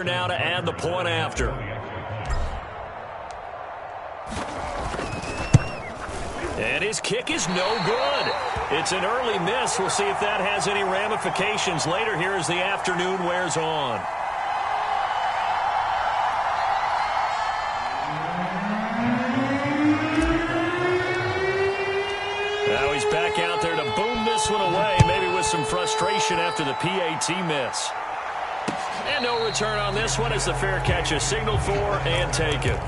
now to add the point after. And his kick is no good. It's an early miss. We'll see if that has any ramifications later here as the afternoon wears on. Now he's back out there to boom this one away, maybe with some frustration after the PAT miss. And no return on this one as the fair catch is signaled for and taken.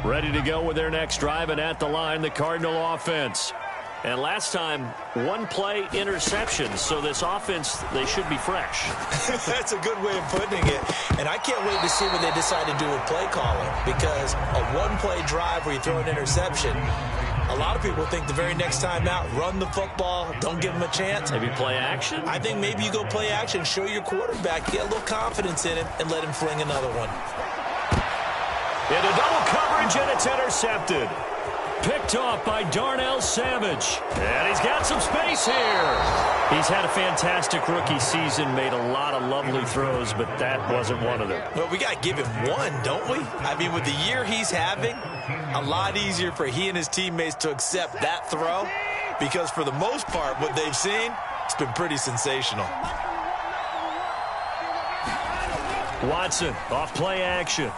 Ready to go with their next drive, and at the line, the Cardinal offense. And last time, one play interception, so this offense, they should be fresh. That's a good way of putting it. And I can't wait to see what they decide to do with play calling, because a one-play drive where you throw an interception, a lot of people think the very next time out, run the football, don't give them a chance. Maybe play action? I think maybe you go play action, show your quarterback, get a little confidence in him, and let him fling another one. Into double coverage, and it's intercepted. Picked off by Darnell Savage. And he's got some space here. He's had a fantastic rookie season, made a lot of lovely throws, but that wasn't one of them. Well, we got to give him one, don't we? I mean, with the year he's having, a lot easier for he and his teammates to accept that throw, because for the most part, what they've seen, it's been pretty sensational. Watson, off play action.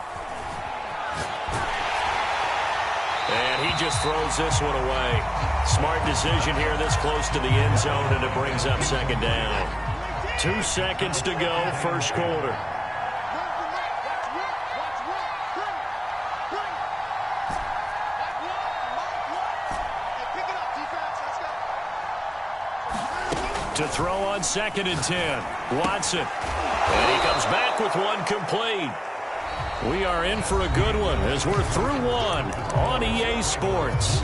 And he just throws this one away. Smart decision here this close to the end zone, and it brings up second down. 2 seconds to go, first quarter. To throw on 2nd and 10. Watson. And he comes back with one complete. We are in for a good one as we're through one on EA Sports.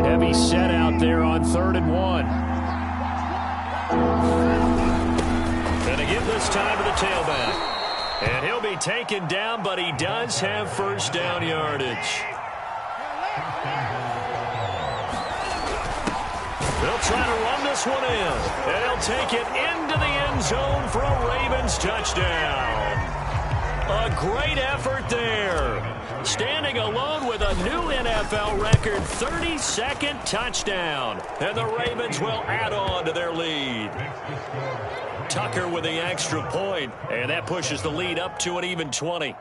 Heavy set out there on 3rd and 1. Gonna give this time to the tailback. And he'll be taken down, but he does have first down yardage. They'll try to run this one in, and he'll take it into the end zone for a Ravens touchdown. A great effort there. Standing alone with a new NFL record 32nd touchdown, and the Ravens will add on to their lead. Tucker with the extra point, and that pushes the lead up to an even 20.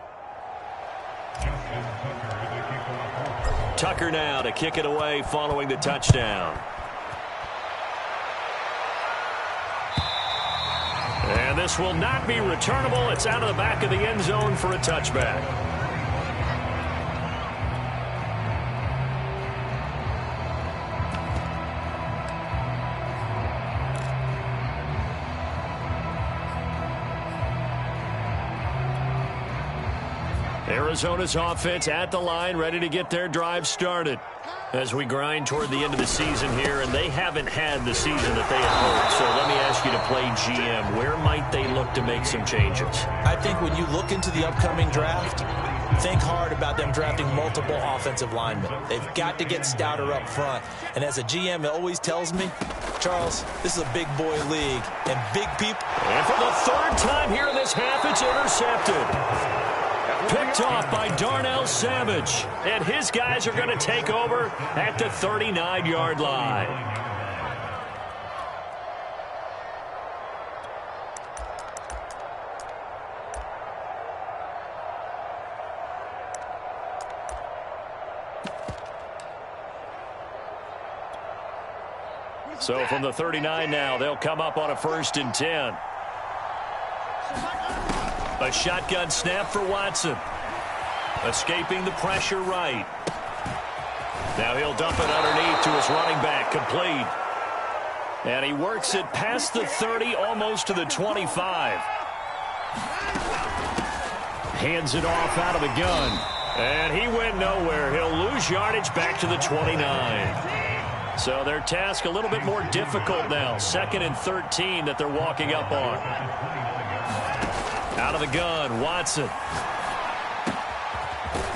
Tucker now to kick it away following the touchdown. And this will not be returnable. It's out of the back of the end zone for a touchback. Arizona's offense at the line, ready to get their drive started. As we grind toward the end of the season here, and they haven't had the season that they had hoped. So let me ask you to play GM. Where might they look to make some changes? I think when you look into the upcoming draft, think hard about them drafting multiple offensive linemen. They've got to get stouter up front. And as a GM, it always tells me, Charles, this is a big boy league, and big people. And for the 3rd time here in this half, it's intercepted. Picked off by Darnell Savage. And his guys are going to take over at the 39-yard line. So from the 39 now, they'll come up on a 1st and 10. A shotgun snap for Watson. Escaping the pressure right. Now he'll dump it underneath to his running back, complete. And he works it past the 30, almost to the 25. Hands it off out of the gun. And he went nowhere. He'll lose yardage back to the 29. So their task a little bit more difficult now. 2nd and 13 that they're walking up on. Out of the gun, Watson.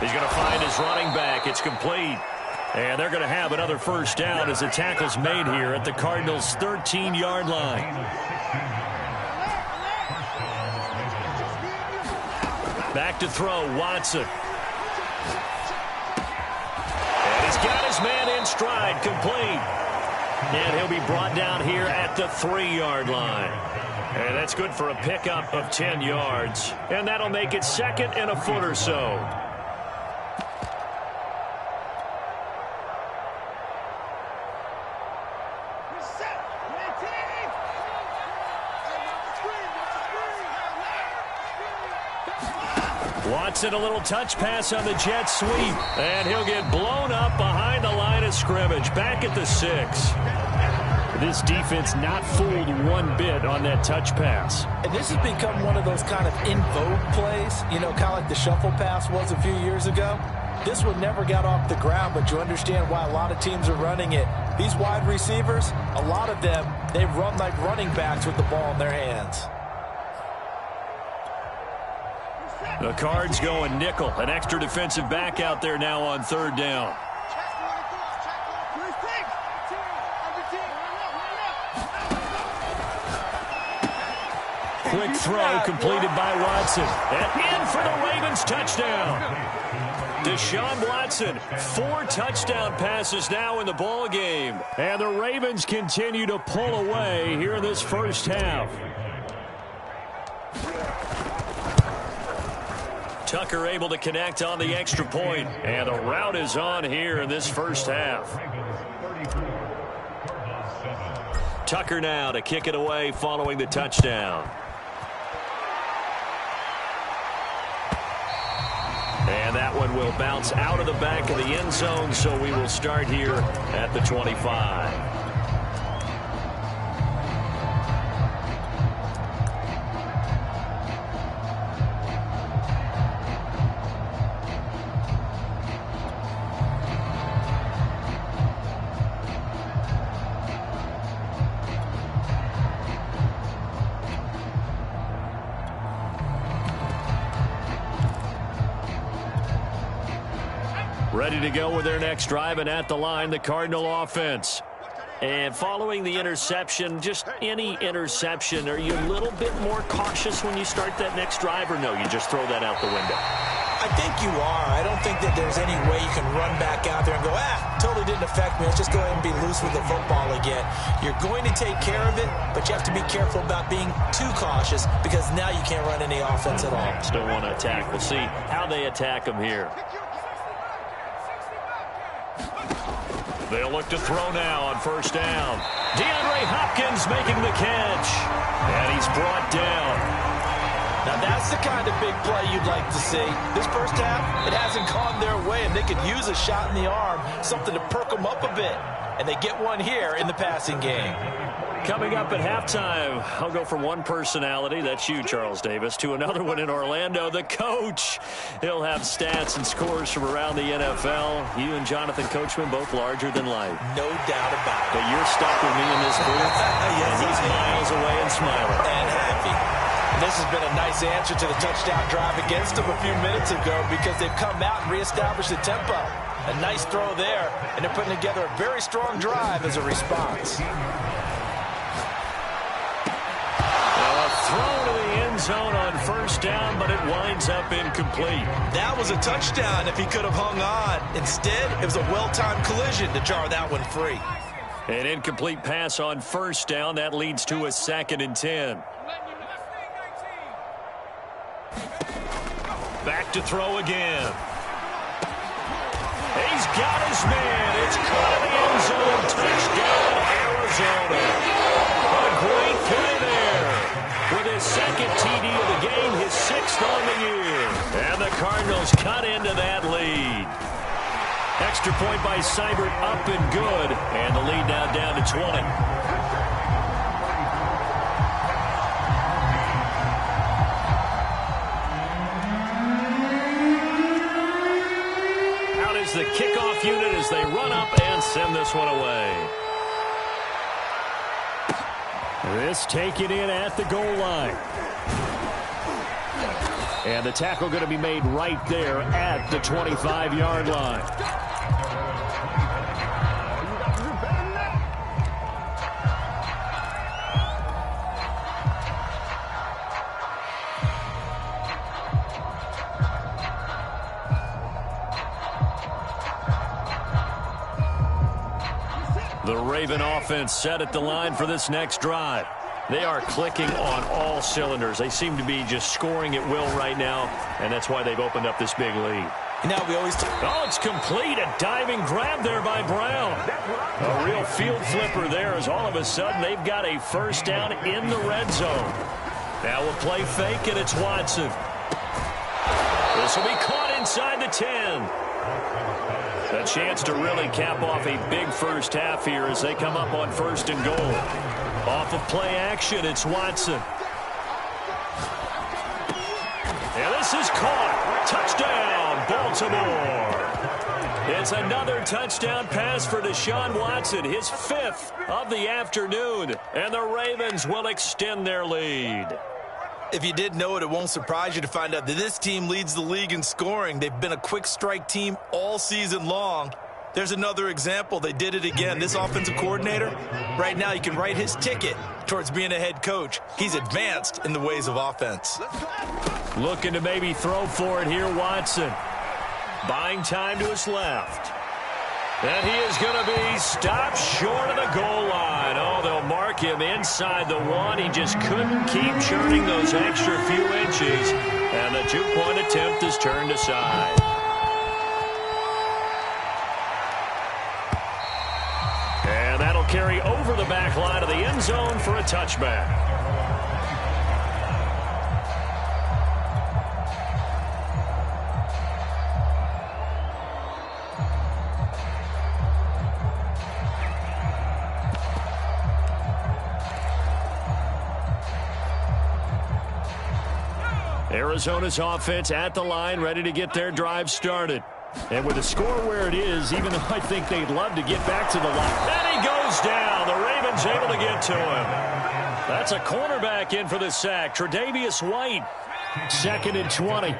He's going to find his running back. It's complete. And they're going to have another first down as the tackle's made here at the Cardinals' 13-yard line. Back to throw, Watson. And he's got his man in stride, complete. And he'll be brought down here at the 3-yard line. And that's good for a pickup of 10 yards. And that'll make it 2nd and a foot or so. Watson, a little touch pass on the jet sweep. And he'll get blown up behind the line of scrimmage. Back at the 6. This defense not fooled one bit on that touch pass. And this has become one of those kind of in vogue plays, you know, kind of like the shuffle pass was a few years ago. This one never got off the ground, but you understand why a lot of teams are running it. These wide receivers, a lot of them, they run like running backs with the ball in their hands. The Cards going nickel. An extra defensive back out there now on 3rd down. Quick throw completed by Watson. And in for the Ravens touchdown. Deshaun Watson, 4 touchdown passes now in the ball game. And the Ravens continue to pull away here in this first half. Tucker able to connect on the extra point. And the route is on here in this first half. Tucker now to kick it away following the touchdown. And that one will bounce out of the back of the end zone, so we will start here at the 25. Ready to go with their next drive, and at the line, the Cardinal offense. And following the interception, just any interception, are you a little bit more cautious when you start that next drive, or no, you just throw that out the window? I think you are. I don't think that there's any way you can run back out there and go, totally didn't affect me. Let's just go ahead and be loose with the football again. You're going to take care of it, but you have to be careful about being too cautious because now you can't run any offense at all. Still want to attack. We'll see how they attack them here. They'll look to throw now on first down. DeAndre Hopkins making the catch. And he's brought down. Now that's the kind of big play you'd like to see. This first half, it hasn't gone their way, and they could use a shot in the arm, something to perk them up a bit. And they get one here in the passing game. Coming up at halftime, I'll go from one personality, that's you, Charles Davis, to another one in Orlando, the coach. He'll have stats and scores from around the NFL. You and Jonathan Coachman, both larger than life. No doubt about it. But you're stuck with me in this booth, yes, and he's miles away and smiling. And happy. And this has been a nice answer to the touchdown drive against them a few minutes ago because they've come out and reestablished the tempo. A nice throw there, and they're putting together a very strong drive as a response. Throw to the end zone on first down, but it winds up incomplete. That was a touchdown if he could have hung on. Instead, it was a well-timed collision to jar that one free. An incomplete pass on first down. That leads to a 2nd and 10. Back to throw again. He's got his man. It's caught in the end zone. Touchdown, Arizona. A great play there. With his 2nd TD of the game, his 6th on the year. And the Cardinals cut into that lead. Extra point by Seibert, up and good. And the lead now down to 20. Out is the kickoff unit as they run up and send this one away. This taken in at the goal line. And the tackle going to be made right there at the 25-yard line. The Raven offense set at the line for this next drive. They are clicking on all cylinders. They seem to be just scoring at will right now, and that's why they've opened up this big lead. Now we always oh, it's complete. A diving grab there by Brown. A real field flipper there as all of a sudden they've got a first down in the red zone. Now we'll play fake, and it's Watson. This will be caught inside the 10. A chance to really cap off a big first half here as they come up on 1st and goal. Off of play action, it's Watson. And this is caught. Touchdown, Baltimore. It's another touchdown pass for Deshaun Watson, his 5th of the afternoon. And the Ravens will extend their lead. If you didn't know it, it won't surprise you to find out that this team leads the league in scoring. They've been a quick strike team all season long. There's another example. They did it again. This offensive coordinator, right now you can write his ticket towards being a head coach. He's advanced in the ways of offense. Looking to maybe throw for it here, Watson. Buying time to his left. And he is going to be stopped short of the goal line. Oh, they'll mark him inside the 1. He just couldn't keep churning those extra few inches. And the 2-point attempt is turned aside. And that'll carry over the back line of the end zone for a touchback. Arizona's offense at the line, ready to get their drive started. And with the score where it is, even though I think they'd love to get back to the line. And he goes down. The Ravens able to get to him. That's a cornerback in for the sack. Tre'Davious White, 2nd and 20.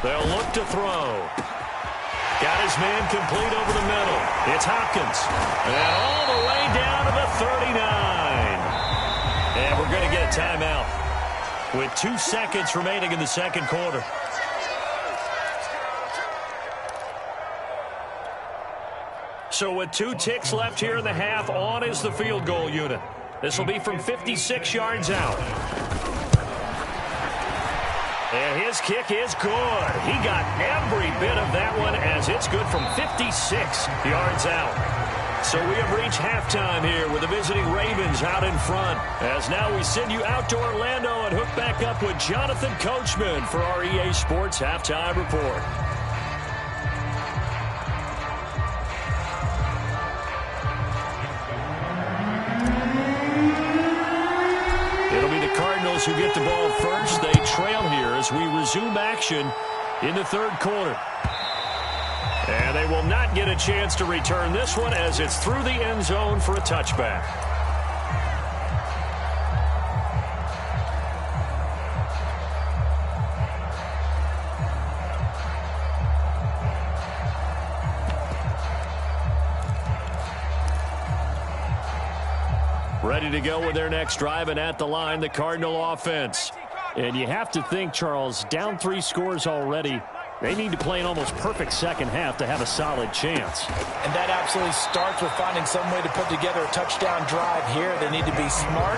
They'll look to throw. Got his man complete over the middle. It's Hopkins. And all the way down to the 39. And we're going to get a timeout with 2 seconds remaining in the second quarter. So with 2 ticks left here in the half, on is the field goal unit. This will be from 56 yards out. And his kick is good. He got every bit of that one as it's good from 56 yards out. So we have reached halftime here with the visiting Ravens out in front. As now we send you out to Orlando and hook back up with Jonathan Coachman for our EA Sports Halftime Report. It'll be the Cardinals who get the ball first. They trail here as we resume action in the third quarter. And they will not get a chance to return this one as it's through the end zone for a touchback. Ready to go with their next drive, and at the line, the Cardinal offense. And you have to think, Charles, down 3 scores already. They need to play an almost perfect second half to have a solid chance. And that absolutely starts with finding some way to put together a touchdown drive here. They need to be smart,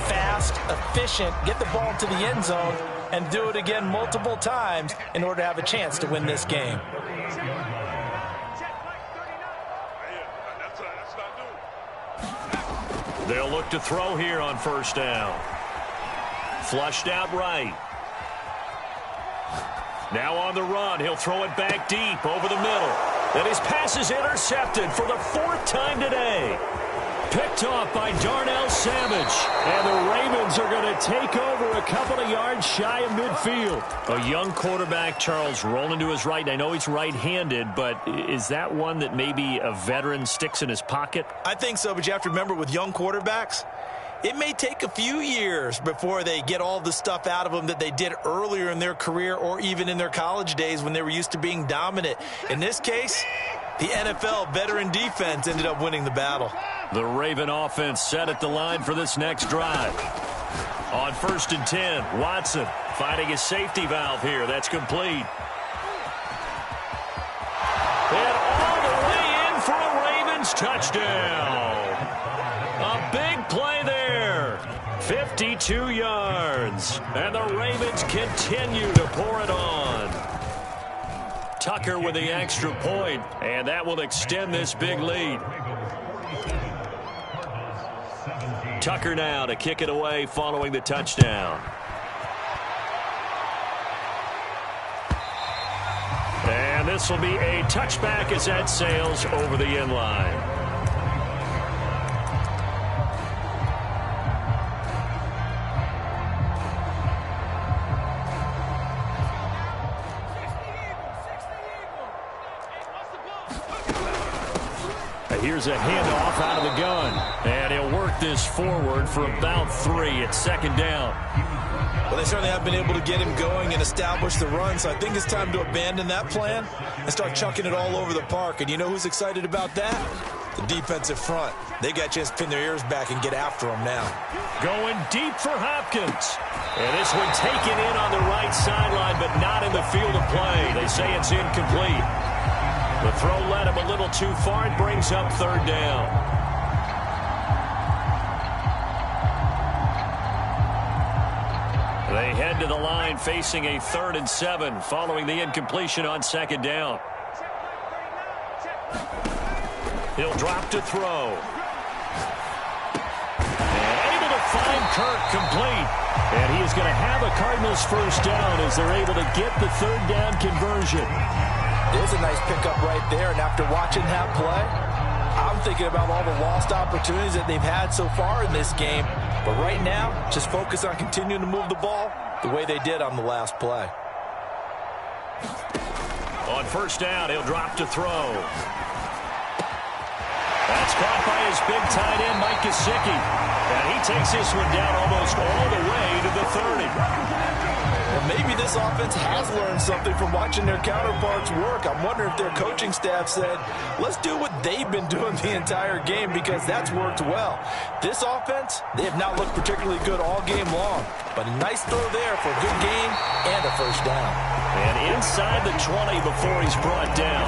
fast, efficient, get the ball to the end zone, and do it again multiple times in order to have a chance to win this game. They'll look to throw here on first down. Flushed out right. Now on the run, he'll throw it back deep over the middle. And his pass is intercepted for the 4th time today. Picked off by Darnell Savage. And the Ravens are going to take over a couple of yards shy of midfield. A young quarterback, Charles, rolling to his right. I know he's right-handed, but is that one that maybe a veteran sticks in his pocket? I think so, but you have to remember with young quarterbacks, it may take a few years before they get all the stuff out of them that they did earlier in their career or even in their college days when they were used to being dominant. In this case, the NFL veteran defense ended up winning the battle. The Raven offense set at the line for this next drive. On 1st and 10, Watson finding his safety valve here. That's complete. And all the way in for a Ravens touchdown. A big play there. 52 yards. And the Ravens continue to pour it on. Tucker with the extra point, and that will extend this big lead. Tucker now to kick it away following the touchdown. And this will be a touchback as that sails over the end line. Here's a handoff out of the gun. And he'll work this forward for about 3 at 2nd down. Well, they certainly have been able to get him going and establish the run, so I think it's time to abandon that plan and start chucking it all over the park. And you know who's excited about that? The defensive front. They got a chance to pin their ears back and get after him now. Going deep for Hopkins. And this one taken in on the right sideline, but not in the field of play. They say it's incomplete. The throw led him a little too far. It brings up 3rd down. They head to the line facing a 3rd and 7 following the incompletion on 2nd down. He'll drop to throw. And able to find Kirk complete. And he is going to have a Cardinals 1st down as they're able to get the 3rd down conversion. There's a nice pickup right there, and after watching that play, I'm thinking about all the lost opportunities that they've had so far in this game. But right now, just focus on continuing to move the ball the way they did on the last play. On 1st down, he'll drop to throw. That's caught by his big tight end, Mike Gesicki. And he takes this one down almost all the way to the 30. Well, maybe this offense has learned something from watching their counterparts work. I'm wondering if their coaching staff said, let's do what they've been doing the entire game because that's worked well. This offense, they have not looked particularly good all game long. But a nice throw there for a good gain and a 1st down. And inside the 20 before he's brought down.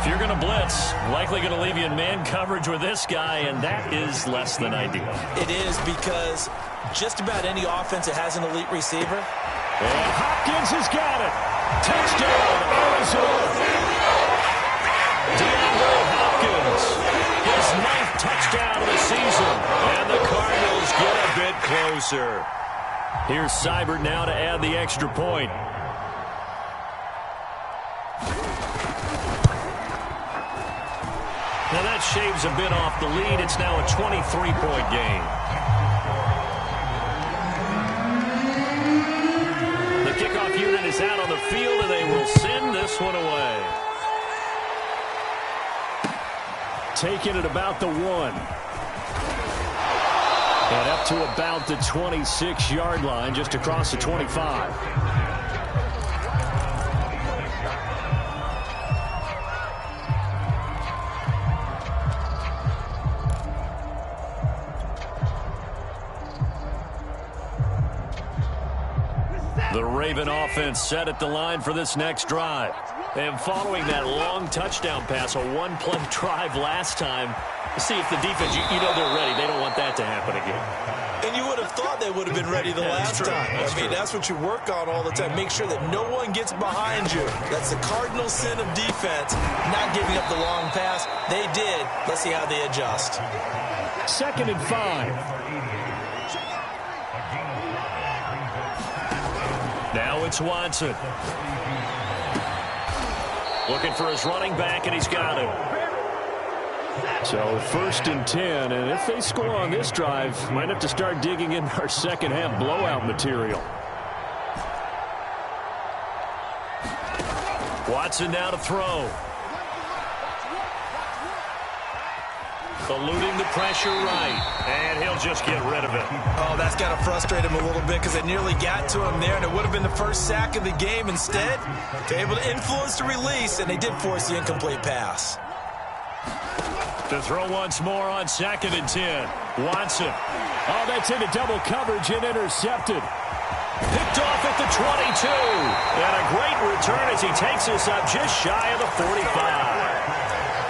If you're going to blitz, likely going to leave you in man coverage with this guy, and that is less than ideal. It is because just about any offense that has an elite receiver. And Hopkins has got it. Touchdown, Arizona. DeAndre Hopkins, his 9th touchdown of the season. And the Cardinals get a bit closer. Here's Seibert now to add the extra point. Now that shaves a bit off the lead. It's now a 23-point game. The kickoff unit is out on the field, and they will send this one away. Taking it about the 1. And up to about the 26-yard line, just across the 25. The Raven offense set at the line for this next drive. And following that long touchdown pass, a one-play drive last time, see if the defense, you know they're ready. They don't want that to happen again. And you would have thought they would have been ready the last time. That's what you work on all the time. Make sure that no one gets behind you. That's the cardinal sin of defense, not giving up the long pass. They did. Let's see how they adjust. 2nd and 5. Now it's Watson. Looking for his running back, and he's got him. So 1st and 10, and if they score on this drive, might have to start digging in our second half blowout material. Watson now to throw. Eluding the pressure right, and he'll just get rid of it. Oh, that's got to frustrate him a little bit because it nearly got to him there, and it would have been the first sack of the game. Instead, they're able to influence the release, and they did force the incomplete pass. To throw once more on 2nd and 10. Watson. Oh, that's into double coverage and intercepted. Picked off at the 22. And a great return as he takes us up just shy of the 45.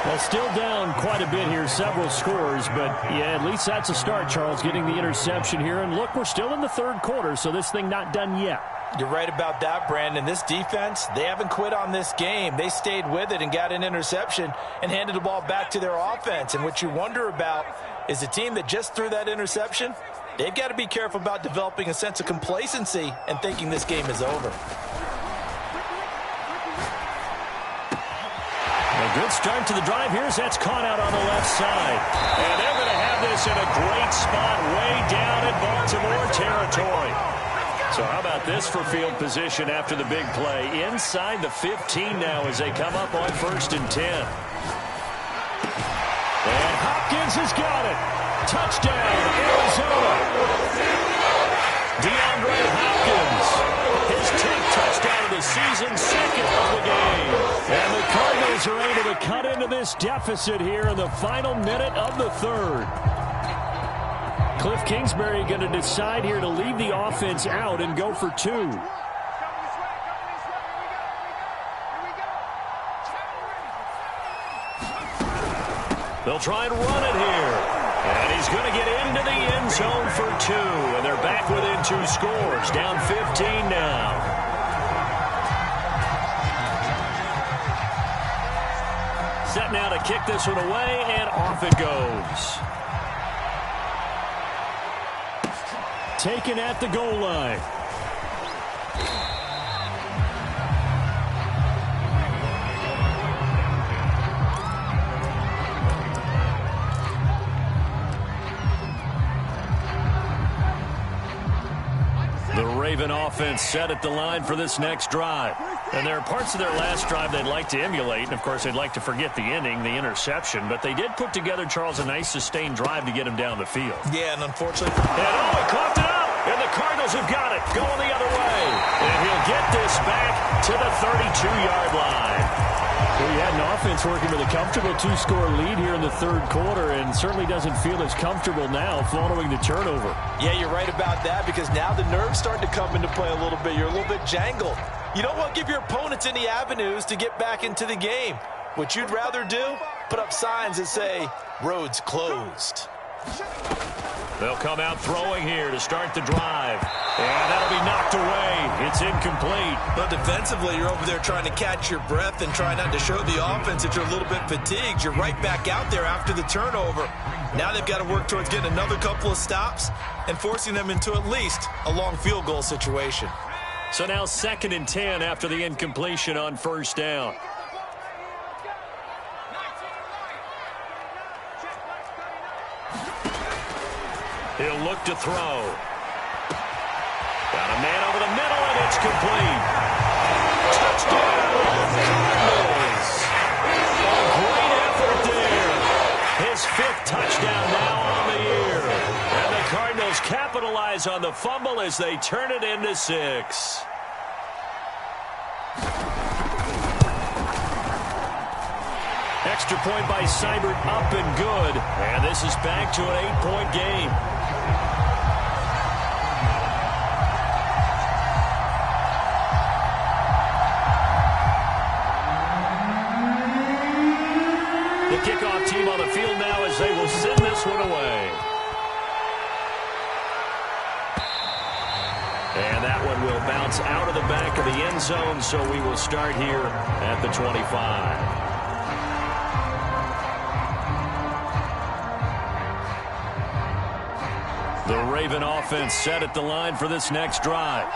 Well, still down quite a bit here, several scores, but yeah, at least that's a start, Charles, getting the interception here. And look, we're still in the 3rd quarter, so this thing not done yet. You're right about that, Brandon. This defense, they haven't quit on this game. They stayed with it and got an interception and handed the ball back to their offense. And what you wonder about is a team that just threw that interception, they've got to be careful about developing a sense of complacency and thinking this game is over. A good start to the drive here as that's caught out on the left side. And they're going to have this in a great spot way down in Baltimore territory. So how about this for field position after the big play? Inside the 15 now as they come up on 1st and 10. And Hopkins has got it. Touchdown, Arizona. DeAndre Hopkins. His 10th touchdown of the season, 2nd of the game. And the Cardinals are able to cut into this deficit here in the final minute of the 3rd. Cliff Kingsbury going to decide here to leave the offense out and go for 2. They'll try and run it here. And he's going to get into the end zone for 2. And they're back within 2 scores. Down 15 now. Set now to kick this one away, and off it goes. Taken at the goal line. The Raven offense set at the line for this next drive. And there are parts of their last drive they'd like to emulate. And, of course, they'd like to forget the ending, the interception. But they did put together, Charles, a nice sustained drive to get him down the field. Yeah, and unfortunately. And, oh, he coughed it up. And the Cardinals have got it. Going the other way. And he'll get this back to the 32-yard line. Well, you had an offense working with a comfortable 2-score lead here in the 3rd quarter, and certainly doesn't feel as comfortable now following the turnover. Yeah, you're right about that, because now the nerves start to come into play a little bit. You're a little bit jangled. You don't want to give your opponents any avenues to get back into the game. What you'd rather do, put up signs that say, roads closed. They'll come out throwing here to start the drive. And that'll be knocked away. It's incomplete. But defensively, you're over there trying to catch your breath and try not to show the offense that you're a little bit fatigued. You're right back out there after the turnover. Now they've got to work towards getting another couple of stops and forcing them into at least a long field goal situation. So now 2nd and 10 after the incompletion on 1st down. He'll look to throw. Got a man over the middle, and it's complete. Touchdown, Cardinals. A great effort there. His 5th touchdown now on the year. And the Cardinals capitalize on the fumble as they turn it into 6. Extra point by Seibert, up and good. And this is back to an 8-point game. The kickoff team on the field now as they will send this one away. And that one will bounce out of the back of the end zone, so we will start here at the 25. The Raven offense set at the line for this next drive.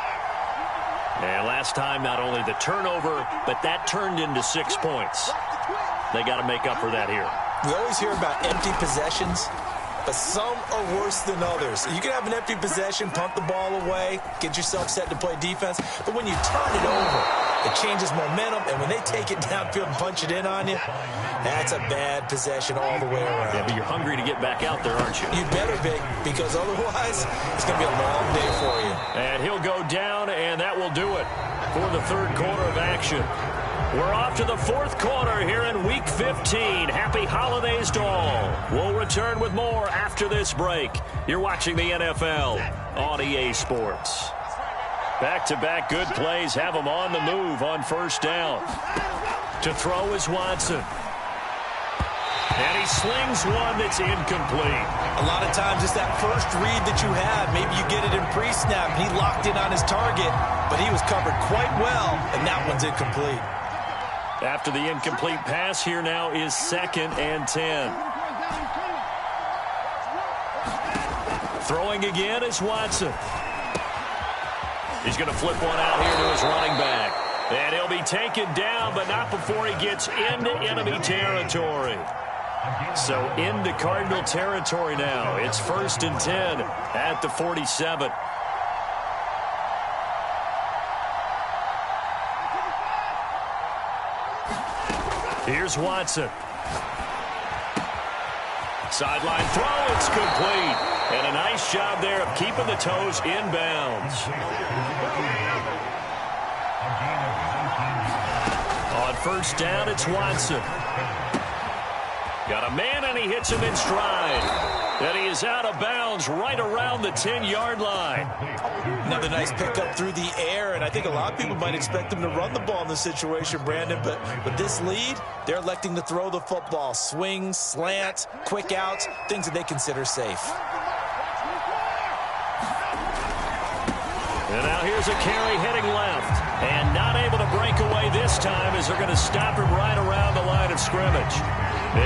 And last time, not only the turnover, but that turned into 6 points. They got to make up for that here. We always hear about empty possessions, but some are worse than others. You can have an empty possession, punt the ball away, get yourself set to play defense, but when you turn it over, it changes momentum, and when they take it downfield and punch it in on you, that's a bad possession all the way around. Yeah, but you're hungry to get back out there, aren't you? You better be, because otherwise it's going to be a long day for you. And he'll go down, and that will do it for the third quarter of action. We're off to the fourth quarter here in Week 15. Happy holidays to all. We'll return with more after this break. You're watching the NFL on EA Sports. Back-to-back good plays have him on the move on first down. To throw is Watson. And he slings one that's incomplete. A lot of times it's that first read that you have. Maybe you get it in pre-snap. He locked in on his target, but he was covered quite well, and that one's incomplete. After the incomplete pass, here now is 2nd and 10. Throwing again is Watson. He's going to flip one out here to his running back. And he'll be taken down, but not before he gets into enemy territory. So into Cardinal territory now. It's 1st and 10 at the 47. Here's Watson. Sideline throw, it's complete. And a nice job there of keeping the toes inbounds. On first down, it's Watson. Got a man, and he hits him in stride. And he is out of bounds right around the 10-yard line. Another nice pickup through the air, and I think a lot of people might expect him to run the ball in this situation, Brandon, but with this lead, they're electing to throw the football. Swings, slants, quick outs, things that they consider safe. And now here's a carry heading left. And not able to break away this time as they're going to stop him right around the line of scrimmage.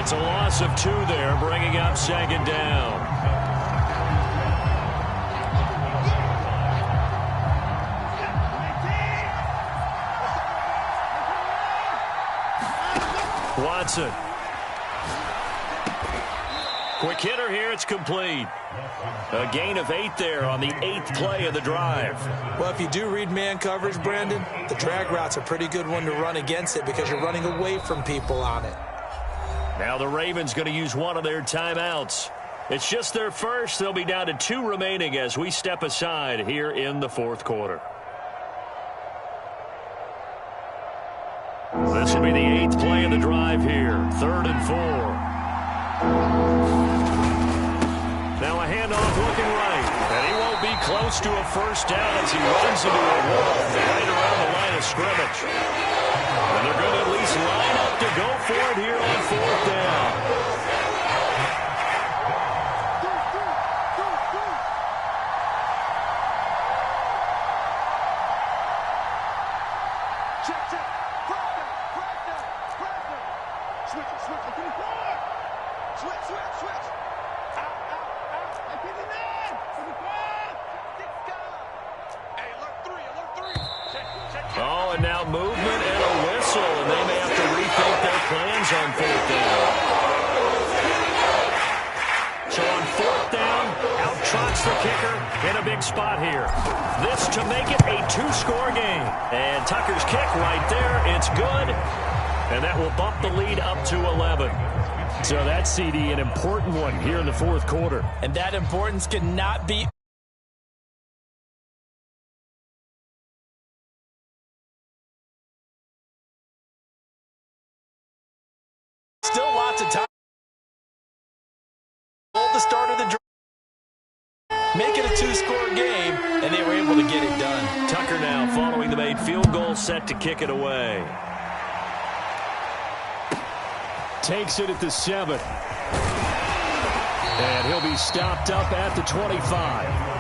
It's a loss of 2 there, bringing up 2nd down. Watson. Quick hitter here, it's complete. A gain of 8 there on the 8th play of the drive. Well, if you do read man coverage, Brandon, the drag route's a pretty good one to run against it because you're running away from people on it. Now the Ravens going to use one of their timeouts. It's just their first. They'll be down to 2 remaining as we step aside here in the fourth quarter. This will be the 8th play of the drive here. 3rd and 4. Now a handoff looking right. And he won't be close to a first down as he runs into a wall right around the line of scrimmage. And they're going to at least line up to go for it here on 4th down. Oh, and now movement and a whistle, and they may have to rethink their plans on 4th down. So on 4th down, out trots the kicker in a big spot here. This to make it a 2-score game. And Tucker's kick right there, it's good. And that will bump the lead up to 11. So that's, CD, an important one here in the fourth quarter. And that importance cannot be... Still lots of time. Hold the start of the drive. Make it a 2-score game, and they were able to get it done. Tucker now following the made field goal, set to kick it away. Takes it at the 7. And he'll be stopped up at the 25.